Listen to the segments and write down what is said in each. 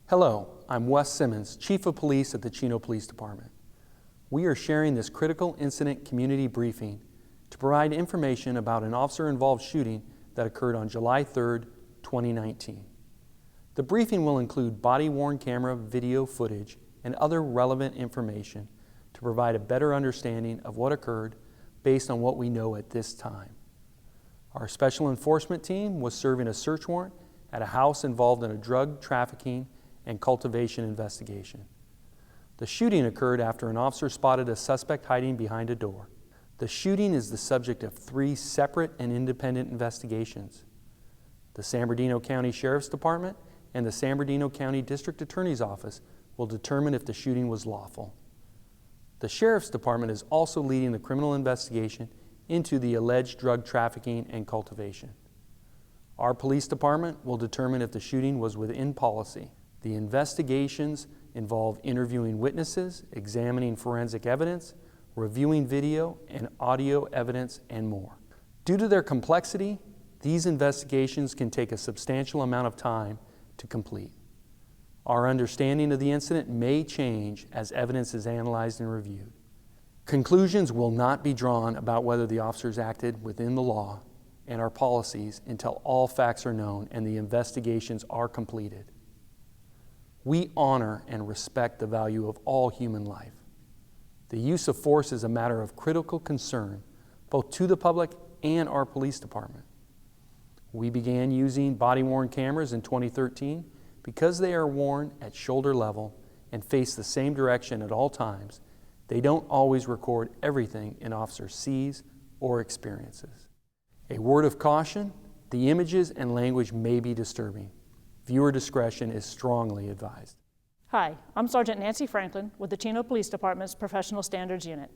Hello, I'm Wes Simmons, Chief of Police at the Chino Police Department. We are sharing this critical incident community briefing to provide information about an officer-involved shooting that occurred on July 3rd, 2019. The briefing will include body-worn camera video footage and other relevant information to provide a better understanding of what occurred based on what we know at this time. Our special enforcement team was serving a search warrant at a house involved in a drug trafficking and cultivation investigation. The shooting occurred after an officer spotted a suspect hiding behind a door. The shooting is the subject of 3 separate and independent investigations. The San Bernardino County Sheriff's Department and the San Bernardino County District Attorney's Office will determine if the shooting was lawful. The Sheriff's Department is also leading the criminal investigation into the alleged drug trafficking and cultivation. Our police department will determine if the shooting was within policy. The investigations involve interviewing witnesses, examining forensic evidence, reviewing video and audio evidence, and more. Due to their complexity, these investigations can take a substantial amount of time to complete. Our understanding of the incident may change as evidence is analyzed and reviewed. Conclusions will not be drawn about whether the officers acted within the law and our policies until all facts are known and the investigations are completed. We honor and respect the value of all human life. The use of force is a matter of critical concern, both to the public and our police department. We began using body-worn cameras in 2013 because they are worn at shoulder level and face the same direction at all times. They don't always record everything an officer sees or experiences. A word of caution, the images and language may be disturbing. Viewer discretion is strongly advised. Hi, I'm Sergeant Nancy Franklin with the Chino Police Department's Professional Standards Unit.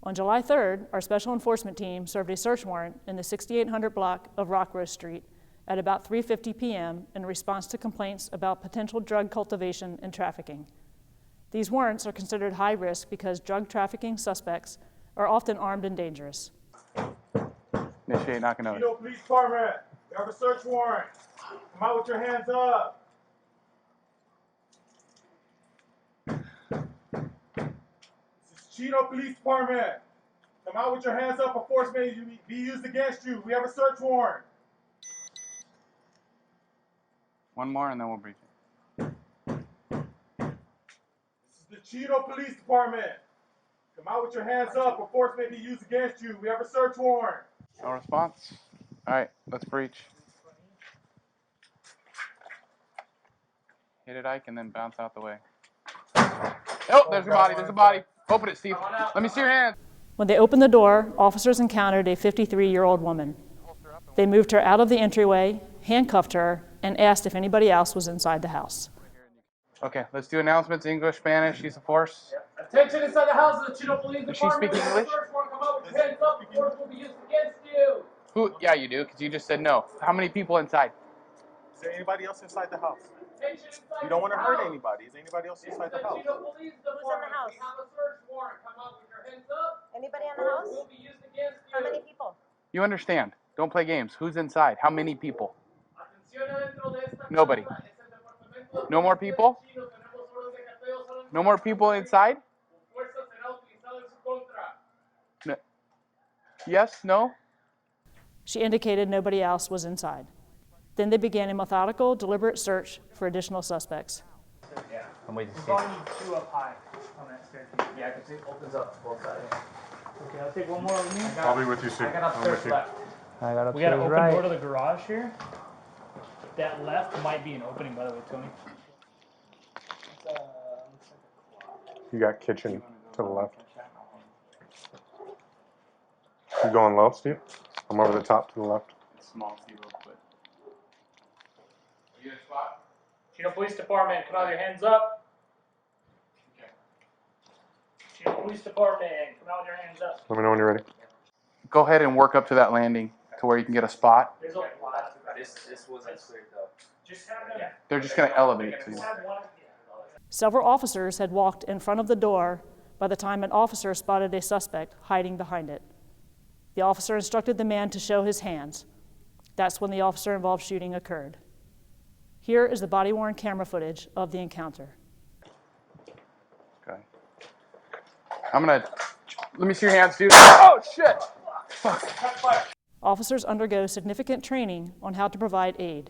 On July 3rd, our Special Enforcement team served a search warrant in the 6800 block of Rockrose Street at about 3:50 p.m. in response to complaints about potential drug cultivation and trafficking. These warrants are considered high risk because drug trafficking suspects are often armed and dangerous. Initiate knocking over. Chino Police Department, we have a search warrant. Come out with your hands up. This is Chino Police Department. Come out with your hands up or force may be used against you. We have a search warrant. One more and then we'll brief you. This is the Chino Police Department. Come out with your hands up or force may be used against you. We have a search warrant. No response? All right, let's breach. Hit it, Ike, and then bounce out the way. Oh, there's a body, there's a body. Open it, Steve. Let me see your hand. When they opened the door, officers encountered a 53-year-old woman. They moved her out of the entryway, handcuffed her, and asked if anybody else was inside the house. Okay, let's do announcements, English, Spanish, use of force. Attention inside the house of the Chino Police Department. Does she speak English? Come out with your hands up. Force will be used against you. Who? Yeah, you do, because you just said no. How many people inside? Is there anybody else inside the house? Attention inside You don't want to hurt house. anybody. Is anybody else inside the The house? Chino Police Department. house? We have a search warrant. Come out with your hands up. Anybody in the Force house? will be used against you. How many people? You understand. Don't play games. Who's inside? How many people? Atención adentro de esta Nobody. casa. Es el departamento de No more policía people? de Chino. Tenemos orden de cateo solo en No more people inside? fuerza será utilizada en su contra. No. Yes? No? She indicated nobody else was inside. Then they began a methodical, deliberate search for additional suspects. Yeah. I'm waiting to see. Probably need 2 up high on that staircase. Yeah, because it opens up both sides. Okay, I'll take one more with me. I'll be with you soon. I got I'm upstairs with you. left. I got We got an upstairs open right. door to the garage here. That left might be an opening, by the way, Tony. You got kitchen to the left. You going low, Steve? I'm over the top to the left. It's small, Steve, real quick. You get a spot? Chino Police Department, come out with your hands up. Okay. Chino Police Department, come out with your hands up. Let me know when you're ready. Go ahead and work up to that landing to where you can get a spot. There's a lot. This wasn't cleared up. Just have them. They're just going to elevate to you. Just have one. Several officers had walked in front of the door by the time an officer spotted a suspect hiding behind it. The officer instructed the man to show his hands. That's when the officer-involved shooting occurred. Here is the body-worn camera footage of the encounter. Okay. Let me see your hands, dude. Oh, shit! Officers undergo significant training on how to provide aid.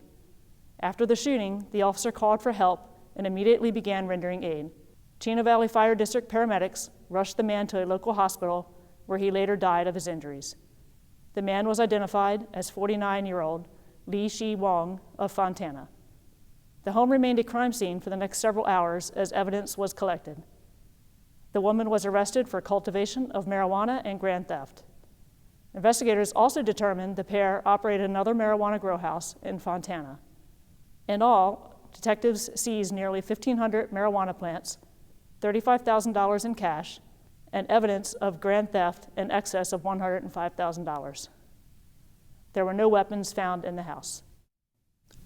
After the shooting, the officer called for help and immediately began rendering aid. Chino Valley Fire District paramedics rushed the man to a local hospital where he later died of his injuries. The man was identified as 49-year-old Li Shi Wong of Fontana. The home remained a crime scene for the next several hours as evidence was collected. The woman was arrested for cultivation of marijuana and grand theft. Investigators also determined the pair operated another marijuana grow house in Fontana. In all, detectives seized nearly 1,500 marijuana plants, $35,000 in cash, and evidence of grand theft in excess of $105,000. There were no weapons found in the house.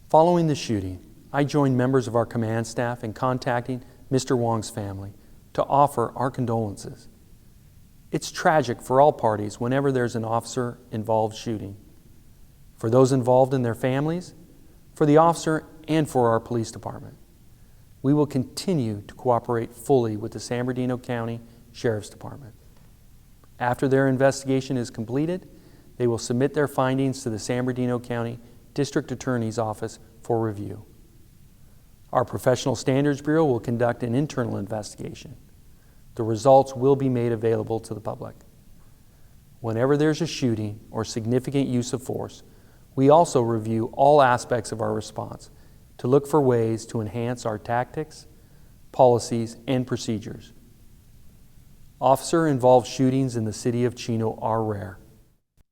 Following the shooting, I joined members of our command staff in contacting Mr. Wong's family to offer our condolences. It's tragic for all parties whenever there's an officer-involved shooting. For those involved and their families, for the officer, and for our police department. We will continue to cooperate fully with the San Bernardino County Sheriff's Department. After their investigation is completed, they will submit their findings to the San Bernardino County District Attorney's Office for review. Our Professional Standards Bureau will conduct an internal investigation. The results will be made available to the public. Whenever there's a shooting or significant use of force, we also review all aspects of our response to look for ways to enhance our tactics, policies, and procedures. Officer-involved shootings in the city of Chino are rare.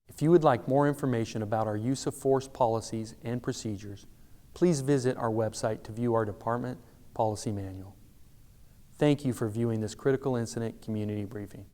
If you would like more information about our use of force policies and procedures, please visit our website to view our department policy manual. Thank you for viewing this critical incident community briefing.